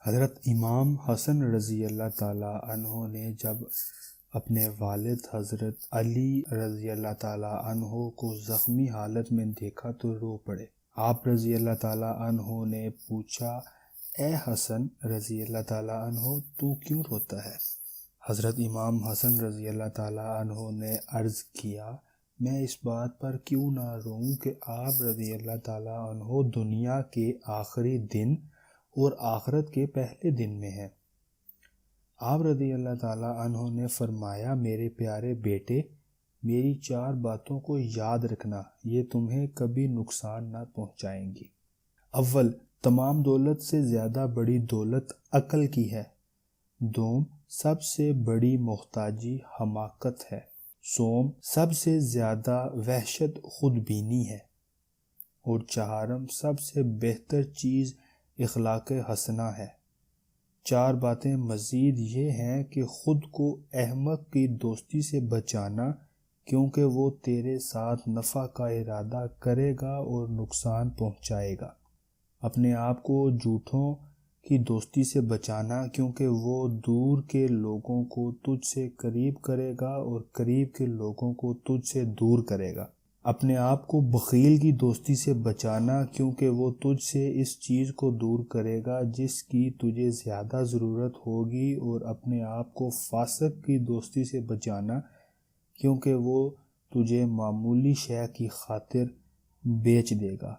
حضرت امام حسن رضی اللہ تعالیٰ عنہ نے جب اپنے والد حضرت علی رضی اللہ تعالیٰ عنہ کو زخمی حالت میں دیکھا تو رو پڑے۔ آپ رضی اللہ تعالیٰ عنہ نے پوچھا، اے حسن رضی اللہ تعالیٰ عنہ تو کیوں روتا ہے؟ حضرت امام حسن رضی اللہ تعالیٰ عنہ نے عرض کیا، میں اس بات پر کیوں نہ روں کہ آپ رضی اللہ تعالیٰ عنہ دنیا کے آخری دن اور آخرت کے پہلے دن میں ہیں۔ آپ رضی اللہ تعالیٰ عنہ نے فرمایا، میرے پیارے بیٹے، میری 4 باتوں کو یاد رکھنا، یہ تمہیں کبھی نقصان نہ پہنچائیں گی۔ اول، تمام دولت سے زیادہ بڑی دولت عقل کی ہے۔ دوم، سب سے بڑی محتاجی حماقت ہے۔ سوم، سب سے زیادہ وحشت خود بینی ہے۔ اور چہارم، سب سے بہتر چیز اخلاق حسنہ ہے۔ 4 باتیں مزید یہ ہیں کہ خود کو احمق کی دوستی سے بچانا، کیونکہ وہ تیرے ساتھ نفع کا ارادہ کرے گا اور نقصان پہنچائے گا۔ اپنے آپ کو جھوٹوں کی دوستی سے بچانا، کیونکہ وہ دور کے لوگوں کو تجھ سے قریب کرے گا اور قریب کے لوگوں کو تجھ سے دور کرے گا۔ اپنے آپ کو بخیل کی دوستی سے بچانا، کیونکہ وہ تجھ سے اس چیز کو دور کرے گا جس کی تجھے زیادہ ضرورت ہوگی، اور اپنے آپ کو فاسق کی دوستی سے بچانا، کیونکہ وہ تجھے معمولی شے کی خاطر بیچ دے گا۔